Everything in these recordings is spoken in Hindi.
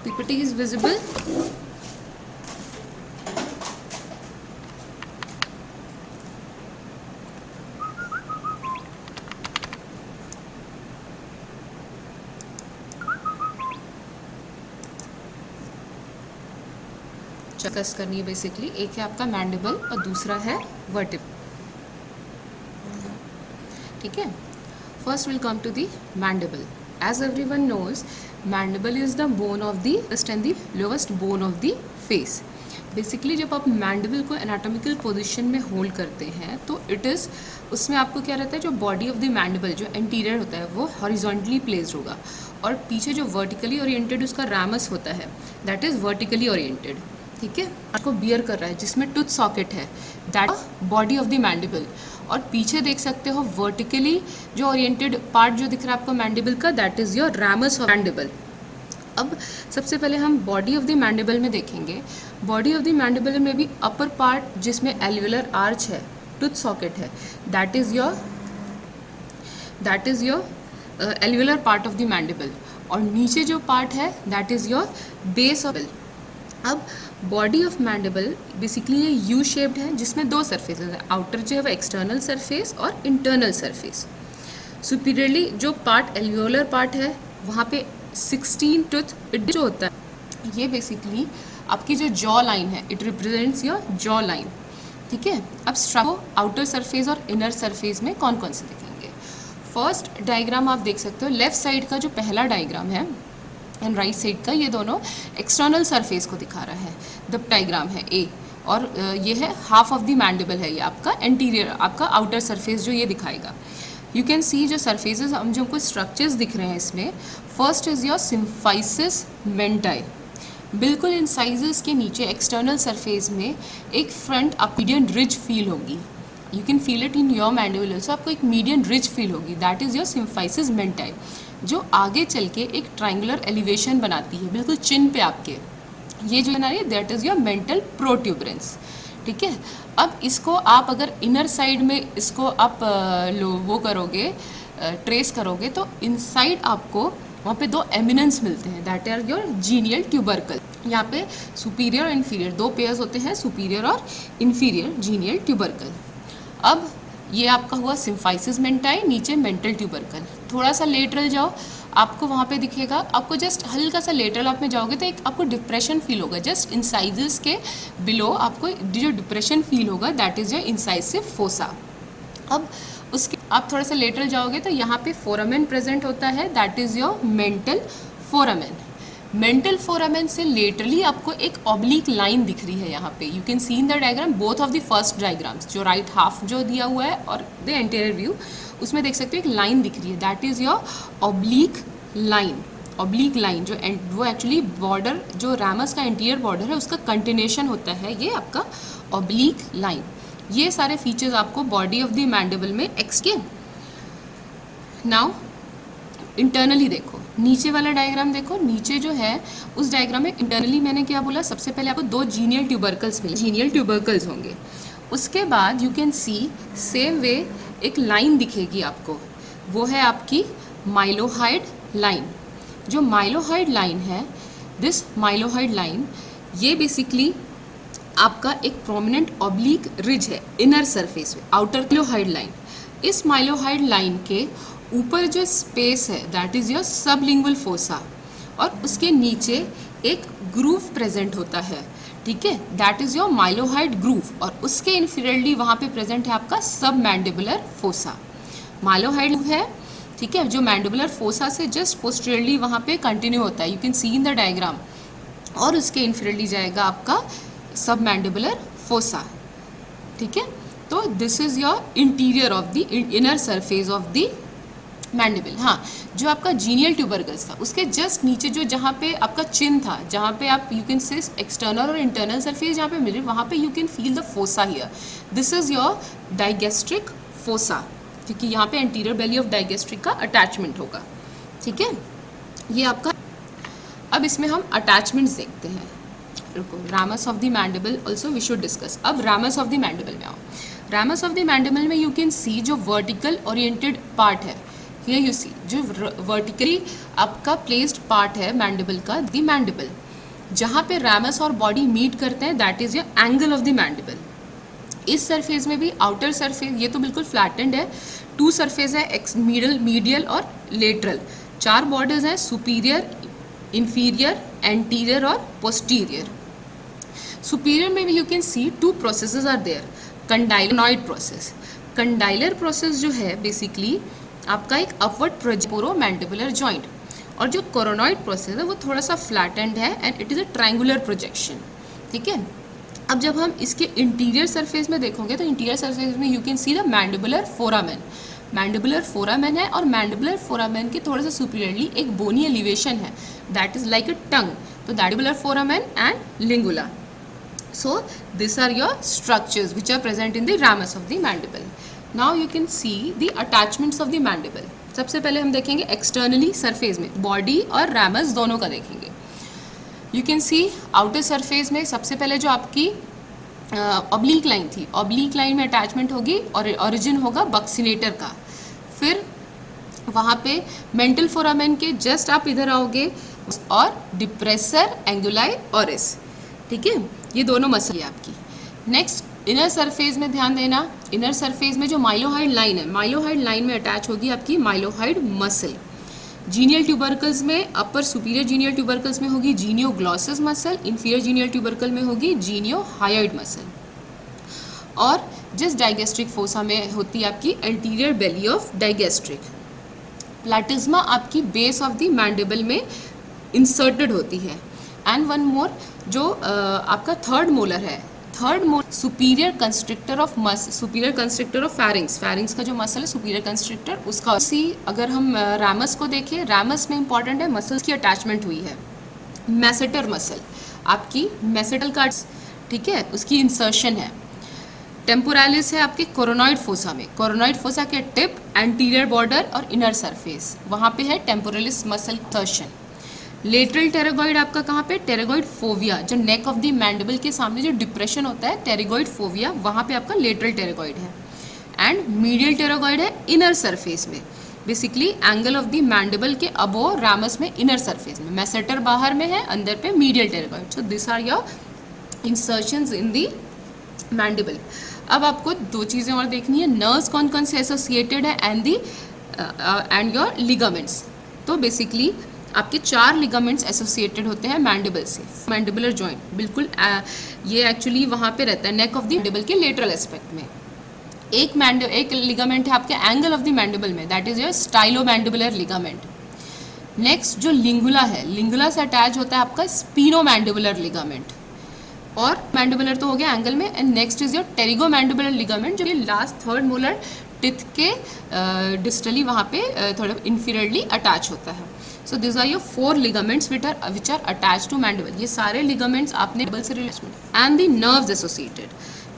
PPT is visible. डिस्कस करनी है बेसिकली, एक है आपका मैंडिबल और दूसरा है वर्टिब्रल। ठीक है, first will come to the mandible. As everyone knows, mandible is the bone of the first and the lowest bone of the face. Basically जब आप मैंडिबल को एनाटॉमिकल पोजीशन में होल्ड करते हैं तो इट इज़, उसमें आपको क्या रहता है, जो बॉडी ऑफ द मैंडिबल जो एंटीरियर होता है वो हॉरिजॉन्टली प्लेस्ड होगा, और पीछे जो वर्टिकली ओरिएंटेड उसका रैमस होता है दैट इज़ वर्टिकली ओरिएंटेड। ठीक है, आपको बियर कर रहा है जिसमें टूथ सॉकेट है, that body of the mandible. और पीछे देख सकते हो वर्टिकली जो ओरिएंटेड पार्ट जो दिख रहा है आपको मैंडिबल का, that is your ramus of mandible. अब सबसे पहले हम बॉडी ऑफ द मैंडिबल में देखेंगे। बॉडी ऑफ द मैंडिबल में भी अपर पार्ट जिसमें एल्वियोलर आर्च है, टूथ सॉकेट है, that is your alveolar part of the mandible, और नीचे जो पार्ट है that is your base of. अब बॉडी ऑफ मैंडिबल बेसिकली ये यू शेप्ड है जिसमें दो सरफेसेस है, आउटर जो है वो एक्सटर्नल सरफेस और इंटरनल सरफेस। सुपीरियरली जो पार्ट एल्वियोलर पार्ट है वहाँ पे 16 टूथ जो होता है, ये बेसिकली आपकी जो जॉ लाइन है, it represents your jaw line. ठीक है, अब स्ट्रक्चर आउटर सरफेस और इनर सरफेस में कौन कौन से देखेंगे। फर्स्ट डायग्राम आप देख सकते हो, लेफ्ट साइड का जो पहला डायग्राम है एंड राइट साइड का, ये दोनों एक्सटर्नल सरफेस को दिखा रहा है। द डायग्राम है ए, और ये है हाफ ऑफ द मैंडिबल है, ये आपका एंटीरियर, आपका आउटर सरफेस जो ये दिखाएगा। यू कैन सी जो सरफेसेस हम जो हमको स्ट्रक्चर्स दिख रहे हैं इसमें, फर्स्ट इज़ योर सिम्फाइसिस मेंटाई। बिल्कुल इंसाइजेस के नीचे एक्सटर्नल सरफेस में एक फ्रंट आप मीडियन रिज फील होगी, you can feel it in your mandible also, आपको एक मीडियन रिज फील होगी, दैट इज़ योर सिम्फाइसिस मेंटाई, जो आगे चल के एक ट्रायंगुलर एलिवेशन बनाती है बिल्कुल चिन पे आपके, ये जो बना रही है that is your mental protuberance. ठीक है, अब इसको आप अगर इनर साइड में इसको आप वो करोगे, ट्रेस करोगे, तो इनसाइड आपको वहाँ पे दो एमिनेंस मिलते हैं, that are your genial tubercle. यहाँ पे सुपीरियर और इन्फीरियर दो पेयर्स होते हैं, सुपीरियर और इन्फीरियर जीनियल ट्यूबरकल। अब ये आपका हुआ सिम्फाइसिस मेंटाई, नीचे मेंटल ट्यूबरकल। थोड़ा सा लेटरल जाओ, आपको वहाँ पे दिखेगा, आपको जस्ट हल्का सा लेटरल आप में जाओगे तो एक आपको डिप्रेशन फील होगा, जस्ट इंसाइजेस के बिलो आपको जो डिप्रेशन फील होगा that is your incisive fossa. अब उसके आप थोड़ा सा लेटरल जाओगे तो यहाँ पे फोरामेन प्रेजेंट होता है, that is your mental foramen. Mental foramen से लेटरली आपको एक ऑब्लिक लाइन दिख रही है यहाँ पे, you can C in the diagram both of the first diagrams, जो राइट हाफ जो दिया हुआ है और द एंटीरियर व्यू, उसमें देख सकते हो एक लाइन दिख रही है, that is your oblique line. Oblique line जो वो एक्चुअली बॉर्डर जो रैमस का इंटीरियर बॉर्डर है उसका कंटिन्यूएशन होता है, ये आपका ऑब्लिक लाइन। ये सारे फीचर्स आपको बॉडी ऑफ द मैंडिबल में एक्सके। नाउ इंटरनली देखो, नीचे वाला डायग्राम देखो, नीचे जो है उस डायग्राम में इंटरनली मैंने क्या बोला, सबसे पहले आपको दो जीनियल ट्यूबरकल्स मिले, जीनियल ट्यूबरकल्स होंगे। उसके बाद you can C same way एक लाइन दिखेगी आपको, वो है आपकी माइलोहाइड लाइन। जो माइलोहाइड लाइन है, दिस माइलोहाइड लाइन, ये बेसिकली आपका एक प्रोमिनेंट ऑब्लिक रिज है इनर सरफेस में, आउटर माइलोहाइड लाइन। इस माइलोहाइड लाइन के ऊपर जो स्पेस है that is your sublingual fossa, और उसके नीचे एक ग्रूव प्रेजेंट होता है। ठीक है, that is your mylohyoid groove, और उसके इन्फीरियरली वहाँ पे प्रेजेंट है आपका सब मैंडिबुलर फोसा। माइलोहाइड है, ठीक है, जो मैंडिबुलर फोसा से जस्ट पोस्टीरियरली वहाँ पे कंटिन्यू होता है, you can C in the diagram, और उसके इन्फीरियरली जाएगा आपका सब मैंडिबुलर फोसा। ठीक है, तो this is your interior of the inner surface of the mandible. हाँ, जो आपका जीनियल ट्यूबरकल्स था उसके जस्ट नीचे जो जहाँ पे आपका चिन था, जहाँ पे आप यू कैन से एक्सटर्नल और इंटरनल सरफेस जहाँ पे मिले, वहाँ पे you can feel the fossa here, this is your digastric fossa, क्योंकि यहाँ पे एंटीरियर बेली ऑफ डाइगेस्ट्रिक का अटैचमेंट होगा। ठीक है, ये आपका। अब इसमें हम अटैचमेंट्स देखते हैं। रुको, ramus of the mandible also we should discuss. अब रैमस ऑफ द मैंडिबल में आओ। रैमस ऑफ द मैंडिबल में यू कैन सी जो वर्टिकल ओरिएंटेड पार्ट है, हियर यू सी जो वर्टिकली आपका प्लेस्ड पार्ट है मैंडिबल का, द मैंडिबल, जहाँ पे रैमस और बॉडी मीट करते हैं, that is your angle of the mandible. इस सरफेस में भी आउटर सरफेस, ये तो बिल्कुल फ्लैटेंड है, टू सरफेस है, मीडियल और लेटरल, 4 बॉर्डर्स हैं, सुपीरियर, इंफीरियर, एंटीरियर और पोस्टीरियर। सुपीरियर में भी you can see 2 processes are there, condyloid process. Condylar process जो है बेसिकली आपका एक अपवर्ड प्रोजेक्ट जॉइंट, और जो कोरोनॉइड प्रोसेस है वो थोड़ा सा फ्लैटेंड है and it is a triangular projection. ठीक है, अब जब हम इसके इंटीरियर सरफेस में देखोगे तो इंटीरियर सरफेस में you can see the mandibular foramen. Mandibular foramen है, और मैंडिबुलर फोरामेन के थोड़ा सा सुपीरियरली एक बोनी एलिवेशन है, दैट इज लाइक अ टंग, तो mandibular foramen and लिंगुला। So these are your structures which are present in the ramus of the mandible. Now you can see the attachments of the mandible. सबसे पहले हम देखेंगे एक्सटर्नली सरफेस में, बॉडी और ramus दोनों का देखेंगे। You can see outer surface में सबसे पहले जो आपकी ऑब्लिक लाइन थी, ऑब्लिक लाइन में अटैचमेंट होगी और ओरिजिन होगा बक्सिनेटर का। फिर वहाँ पे मेंटल फोरामेन के जस्ट आप इधर आओगे और डिप्रेसर एंगुलाई ओरिस। ठीक है, ये दोनों मसल है आपकी। नेक्स्ट इनर सरफेस में ध्यान देना, इनर सरफेस में जो माइलोहाइड लाइन है, माइलोहाइड लाइन में अटैच होगी आपकी माइलोहाइड मसल। जीनियल ट्यूबरकल्स में अपर सुपीरियर जीनियल ट्यूबरकल्स में होगी जीनियोग्लॉसस मसल, इंफीरियर जीनियल ट्यूबरकल में होगी जीनियोहायोइड मसल। और जिस डाइगेस्ट्रिक फोसा में होती है आपकी एंटीरियर बेली ऑफ डाइगेस्ट्रिक। प्लैटिज्मा आपकी बेस ऑफ द मैंडिबल में इंसर्टेड होती है। एंड वन मोर, जो आपका थर्ड मोलर है, third molar superior constrictor of superior constrictor of फैरिंग्स, फैरिंग्स का जो मसल है सुपीरियर कंस्ट्रिक्टर उसका। सी अगर हम रैमस को देखें, रैमस में इंपॉर्टेंट है मसल्स की अटैचमेंट हुई है। मैसेटर मसल आपकी मैसेटल कार्ड्स, ठीक है, उसकी इंसर्शन है। टेम्पोरालिस है आपके कोरोनॉइड फोसा में, कोरोनॉइड फोसा के टिप, एंटीरियर बॉर्डर और इनर सरफेस, वहाँ पे है टेम्पोरालिस मसल इंसर्शन। लेटरल टेरागॉइड आपका कहाँ पे, टेरागॉइड फोविया, जो नेक ऑफ द मैंडिबल के सामने जो डिप्रेशन होता है टेरागॉइड फोविया, वहाँ पे आपका लेटरल टेरागॉइड है। एंड मीडियल टेरागॉइड है इनर सरफेस में, basically angle of the mandible के अबो रैमस में इनर सरफेस में, मैसेटर बाहर में है, अंदर पे medial pterygoid. So this are your insertions in the mandible. अब आपको 2 चीज़ें और देखनी है, नर्व्स कौन कौन से एसोसिएटेड है एंड योर लिगामेंट्स। तो बेसिकली आपके 4 लिगामेंट्स एसोसिएटेड होते हैं मैंडिबल से। मैंडिबुलर जॉइंट बिल्कुल ये एक्चुअली वहाँ पे रहता है नेक ऑफ द मैंडिबल के लेटरल एस्पेक्ट में। एक लिगामेंट है आपके एंगल ऑफ द मैंडिबल में, that is your stylomandibular ligament. Next जो लिंगुला है, लिंगुला से अटैच होता है आपका स्पीनोमैंडिबुलर लिगामेंट। और मैंडिबुलर तो हो गया एंगल में, and next is your pterygomandibular ligament, जो कि लास्ट थर्ड मोलर टिथ के डिस्टली वहाँ पे थोड़ा इंफीरियरली अटैच होता है। So this are your 4 ligaments which are attach to mandible. ये सारे लिगामेंट्स आपने मैंडिबल से related. And the nerves associated.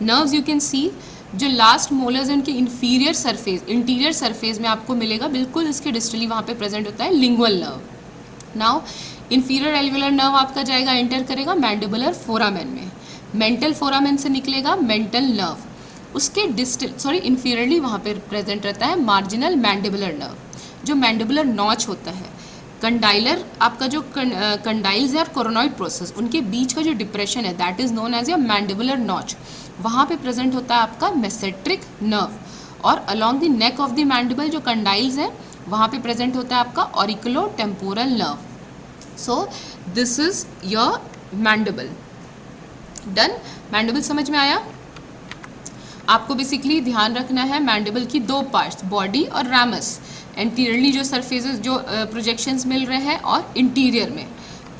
Nerves you can see जो लास्ट मोलर्स उनके इंफीरियर सरफेस, इंटीरियर सरफेस में आपको मिलेगा, बिल्कुल इसके डिस्टली वहाँ पे प्रेजेंट होता है lingual nerve. Now inferior alveolar nerve आपका जाएगा, एंटर करेगा मैंडिबुलर फोरामेन में, मेंटल फोरामेन से निकलेगा मेंटल नर्व, उसके इंफीरियरली वहाँ पे प्रेजेंट रहता है मार्जिनल मैंडिबुलर नर्व, जो मैंडिबुलर नॉच होता है। कंडाइलर आपका जो कंडाइल्स है और कोरोनॉइड प्रोसेस, उनके बीच का जो डिप्रेशन है that is known as your mandibular notch, वहाँ पे प्रेजेंट होता है आपका मेसेट्रिक नर्व। और along the neck of the mandible जो कंडाइल्स हैं वहाँ पे प्रेजेंट होता है आपका auriculo temporal nerve. So this is your mandible. Done, mandible समझ में आया? आपको बेसिकली ध्यान रखना है मैंडिबल की 2 पार्ट्स, बॉडी और रैमस। एंटीरियरली जो सरफेसेस जो प्रोजेक्शंस मिल रहे हैं और इंटीरियर में,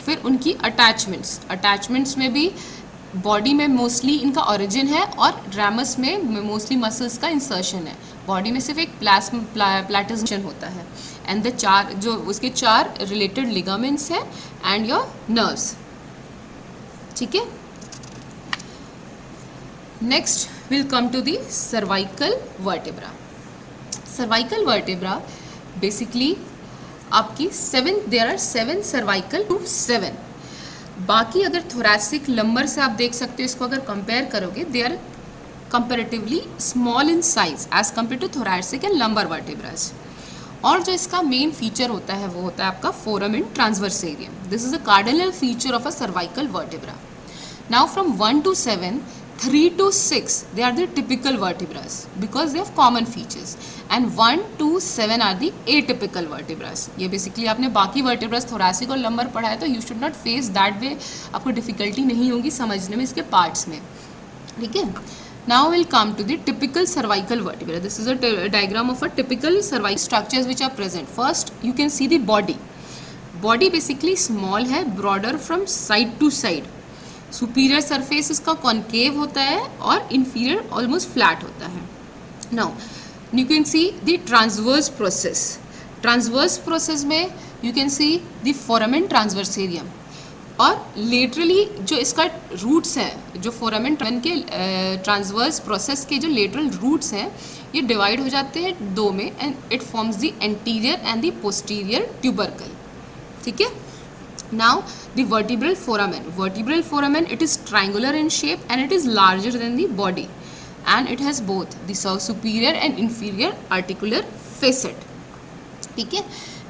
फिर उनकी अटैचमेंट्स में भी बॉडी में मोस्टली इनका ओरिजिन है और रैमस में मोस्टली मसल्स का इंसर्शन है। बॉडी में सिर्फ एक प्लैटिज्म होता है एंड द 4 जो उसके 4 रिलेटेड लिगामेंट्स हैं एंड योर नर्व्स। ठीक है, next will come to the cervical vertebra. Cervical vertebra basically आपकी 7, देयर आर 7 सर्वाइकल टू 7। बाकी अगर थोरैसिक लंबर से आप देख सकते हो, इसको अगर कंपेयर करोगे they are comparatively small in size as compare to thoracic and lumbar vertebras. और जो इसका मेन फीचर होता है वो होता है आपका foramen transversarium. This is a cardinal feature of a cervical vertebra. Now from 1 to 7, 3 to 6 they are the typical vertebras because they have common features, and 1 to 7 are the atypical vertebras. ये बेसिकली आपने बाकी vertebras thoracic और lumbar पढ़ा है तो you should not face that way, आपको डिफिकल्टी नहीं होगी समझने में इसके पार्ट्स में. ठीक है. Now we'll come to the typical cervical vertebra. This is a diagram of a typical cervical structures which are present. First you can see the body. Body basically small है, broader from side to side. Superior surface इसका कॉन्केव होता है और इन्फीरियर ऑलमोस्ट फ्लैट होता है. Now you can see the transverse process. Transverse process में you can see the foramen transversarium, और लेटरली जो इसका रूट्स हैं, जो फोरामेन के ट्रांसवर्स प्रोसेस के जो लेटरल रूट्स हैं ये डिवाइड हो जाते हैं दो में, and it forms the anterior and the posterior tubercle. ठीक है. Now the vertebral foramen. Vertebral foramen, it is triangular in shape and it is larger than the body, and it has both the superior and inferior articular facet. ठीक है.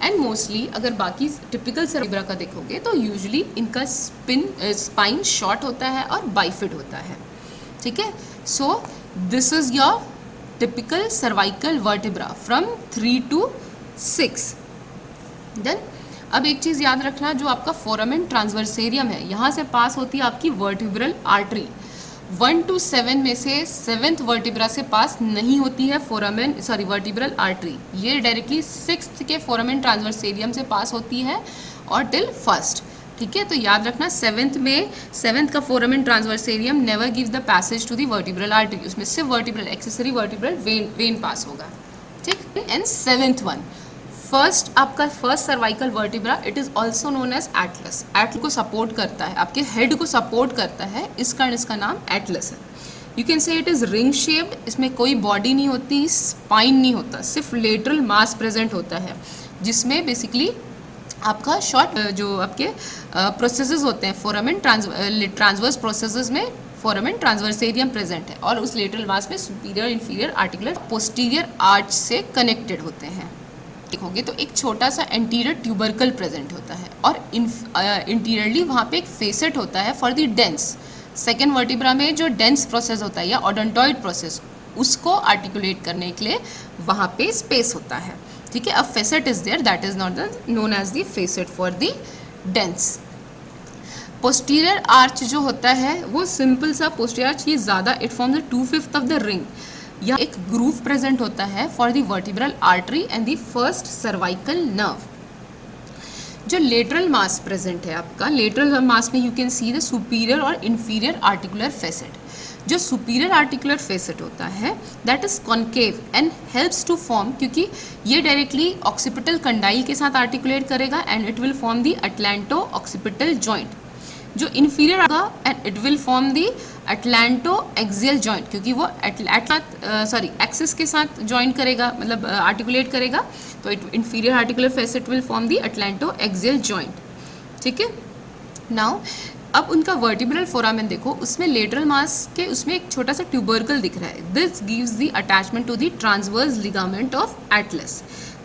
एंड मोस्टली अगर बाकी टिपिकल सर्विब्रा का देखोगे तो यूजुअली इनका स्पाइन शॉर्ट होता है और बाइफिड होता है. ठीक है. So this is your typical cervical vertebra from 3 to 6. Then अब एक चीज़ याद रखना, जो आपका फोरामेन ट्रांसवर्सेरियम है यहाँ से पास होती है आपकी वर्टिब्रल आर्टरी. 1 to 7 में से 7th वर्टिब्रा से पास नहीं होती है वर्टिब्रल आर्टरी. ये डायरेक्टली 6th के फोरामेन ट्रांसवर्सेरियम से पास होती है और टिल 1st. ठीक है. तो याद रखना 7th का foramen transversarium never give the passage to the vertebral artery. उसमें सिर्फ vertebral accessory vertebral vein pass होगा. ठीक. एंड 7th वन आपका first cervical vertebra, it is also known as atlas. Atlas को सपोर्ट करता है, आपके हेड को सपोर्ट करता है, इस कारण इसका नाम एटलस है. यू कैन से इट इज़ रिंग शेप्ड. इसमें कोई बॉडी नहीं होती, स्पाइन नहीं होता, सिर्फ लेटरल मास प्रेजेंट होता है, जिसमें बेसिकली आपका शॉर्ट जो आपके प्रोसेसेस होते हैं फोरामेन ट्रांसवर्स प्रोसेसेस में फोरामेन ट्रांसवर्सेरियम प्रेजेंट है, और उस लेटरल मास में superior, inferior, articular, posterior arch से कनेक्टेड होते हैं. देखोगे तो एक छोटा सा एंटीरियर ट्यूबरकल प्रेजेंट होता है, और इंटीरियरली वहाँ पे एक फेसेट होता है for the dense. Second vertebra में जो डेंस प्रोसेस होता है या ओडोंटॉइड प्रोसेस, उसको आर्टिकुलेट करने के लिए वहाँ पे स्पेस होता है. ठीक है. A facet is there, that is not known as the facet for the dens. Posterior arch जो होता है वो सिंपल सा पोस्टीरियर आर्च, ये ज़्यादा, it forms the 2/5 of the ring. यह एक ग्रूव प्रेजेंट होता है for the vertebral artery and the first cervical nerve. जो लेटरल मास प्रेजेंट है आपका, लेटरल मास में you can see the superior और इंफीरियर आर्टिकुलर फेसेट. जो सुपीरियर आर्टिकुलर फेसेट होता है that is concave and helps to form, क्योंकि ये डायरेक्टली ऑक्सीपिटल कंडाइल के साथ आर्टिकुलेट करेगा and it will form the atlanto occipital joint. जो इंफीरियर होगा and it will form the atlanto axial joint, क्योंकि वो एक्सिस के साथ जॉइंट करेगा, मतलब आर्टिकुलेट करेगा, तो inferior articular facet will form the atlanto axial joint. ठीक है. नाउ अब उनका वर्टिब्रल फोरामेन देखो, उसमें लेटरल मास के उसमें एक छोटा सा ट्यूबरकल दिख रहा है. This gives the attachment to the transverse ligament of atlas.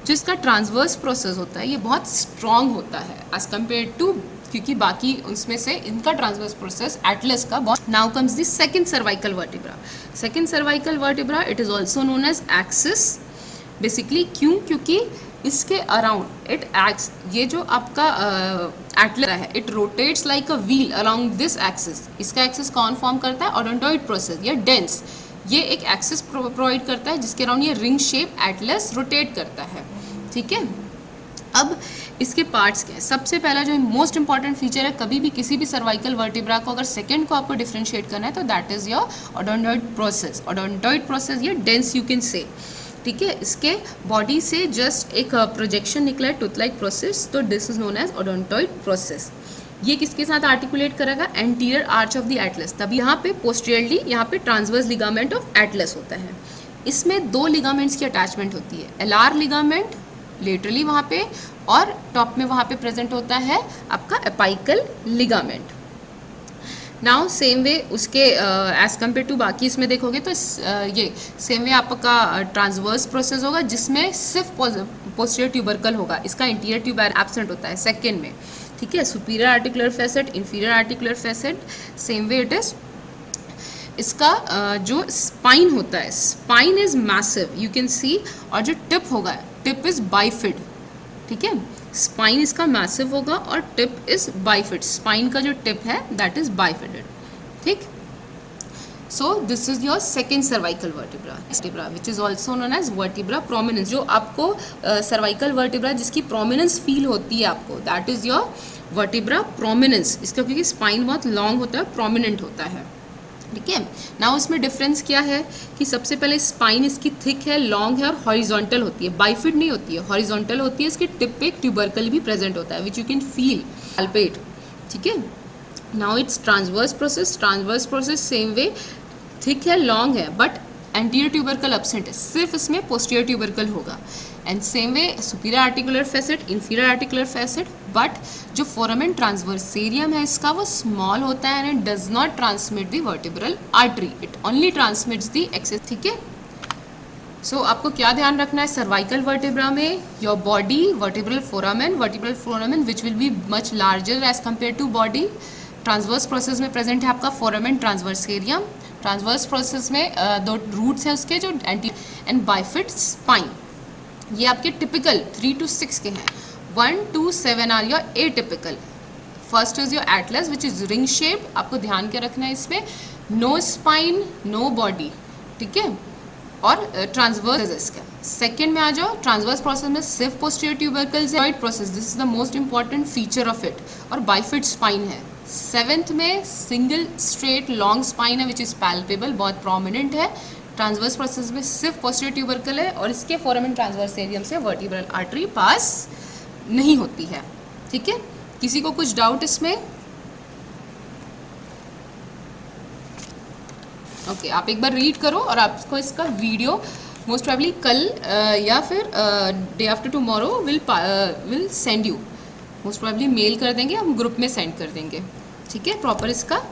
जो इसका ट्रांसवर्स प्रोसेस होता है ये बहुत स्ट्रॉन्ग होता है एज कम्पेयर टू, क्योंकि बाकी उसमें से इनका ट्रांसवर्स प्रोसेस एटलस का बहुत. Now comes the second cervical vertebra. Second cervical vertebra, it is also known as axis. Basically क्योंकि इसके अराउंड इट एक्ट्स, ये जो आपका एटलस है, it rotates like a wheel around this axis. इसका एक्सिस कौन फॉर्म करता है? ओडोंटॉइड प्रोसेस या डेंस. ये एक एक्सिस प्रोवाइड करता है जिसके अराउंड ये रिंग शेप एटलस रोटेट करता है. ठीक है. अब इसके पार्ट्स क्या है? सबसे पहला जो मोस्ट इंपॉर्टेंट फीचर है, कभी भी किसी भी सर्वाइकल वर्टिब्रा को अगर सेकंड को आपको डिफरेंशिएट करना है तो that is your odontoid process. Odontoid process या डेंस यू कैन से. ठीक है. इसके बॉडी से जस्ट एक प्रोजेक्शन निकला है, टूथ लाइक प्रोसेस, तो this is known as odontoid process. ये किसके साथ आर्टिकुलेट करेगा? Anterior arch of the atlas. तभी यहाँ पे पोस्टीरियरली यहाँ पे ट्रांसवर्स लिगामेंट ऑफ एटलस होता है. इसमें दो लिगामेंट्स की अटैचमेंट होती है. एलआर लिगामेंट लेटरली वहाँ पे, और टॉप में वहाँ पे प्रेजेंट होता है आपका apical ligament. Now same way उसके एज कम्पेयर टू बाकी इसमें देखोगे तो ये सेम वे आपका ट्रांसवर्स प्रोसेस होगा, जिसमें सिर्फ पोस्टीरियर ट्यूबरकल होगा, इसका इंटीरियर ट्यूब एब्सेंट होता है सेकेंड में, ठीक है। Superior articular facet, inferior articular facet, same way it is. इसका जो स्पाइन होता है, spine is massive, you can सी, और जो टिप होगा, टिप इज बाइफिड, ठीक है। स्पाइन इसका मैसिव होगा और टिप इज बाइफिड, स्पाइन का जो टिप है दैट इज बाइफिडेड, ठीक। So this is your second cervical vertebra which is also known as vertebra prominens. जो आपको सर्वाइकल वर्टिब्रा जिसकी प्रोमिनेंस फील होती है आपको, that is your vertebra prominens. इसका क्योंकि स्पाइन बहुत लॉन्ग होता है, प्रोमिनेंट होता है, ठीक है। नाउ इसमें डिफरेंस क्या है कि सबसे पहले स्पाइन इसकी थिक है, लॉन्ग है और हॉरिजॉन्टल होती है, बाइफिड नहीं होती है, हॉरिजॉन्टल होती है। इसके टिप पे एक ट्यूबरकल भी प्रेजेंट होता है which you can feel palpate, ठीक है। Now its transverse process same way, thick है, लॉन्ग है, बट एंटीरियर ट्यूबरकल एब्सेंट है, सिर्फ इसमें पोस्टीरियर ट्यूबरकल होगा। And same way superior articular facet, inferior articular facet, but जो फोरामेन ट्रांसवर्सेरियम है इसका वो स्मॉल होता है and does not transmit the vertebral artery, it only transmits the access, ठीक है। सो आपको क्या ध्यान रखना है सर्वाइकल वर्टिब्रा में, your body, vertebral foramen which will be much larger as compare to body. Transverse process में प्रेजेंट है आपका फोरामेन ट्रांसवर्सेरियम, ट्रांसवर्स प्रोसेस में दो रूट्स हैं उसके जो एंटी एंड बाइफिड स्पाइन। ये आपके टिपिकल 3 to 6 के हैं, 1 to 7 are your atypical. First is your atlas which is ring shaped, आपको ध्यान क्या रखना है इसमें, नो स्पाइन नो बॉडी, ठीक है, और ट्रांसवर्स इसका। सेकेंड में आ जाओ, ट्रांसवर्स प्रोसेस में सिर्फ पोस्टीरियर ट्यूबरकल्स है, process this is the most important feature of it, और बाइफिड स्पाइन है। सेवेंथ में सिंगल स्ट्रेट लॉन्ग स्पाइन है विच इज पैल्पेबल, बहुत प्रोमिनेंट है। ट्रांसवर्स प्रोसेस में सिर्फ पोस्टीरियर ट्यूबरकल है और इसके फोरामेन ट्रांसवर्सेरियम से वर्टिब्रल आर्टरी पास नहीं होती है, ठीक है। किसी को कुछ डाउट इसमें? ओके, आप एक बार रीड करो और आपको इसका वीडियो मोस्ट प्रोबेबली कल या फिर day after tomorrow will send you, most probably mail कर देंगे, हम ग्रुप में सेंड कर देंगे, ठीक है, प्रॉपर इसका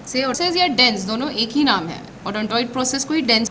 से या डेंस दोनों एक ही नाम है, ओडोंटॉइड प्रोसेस को ही डेंस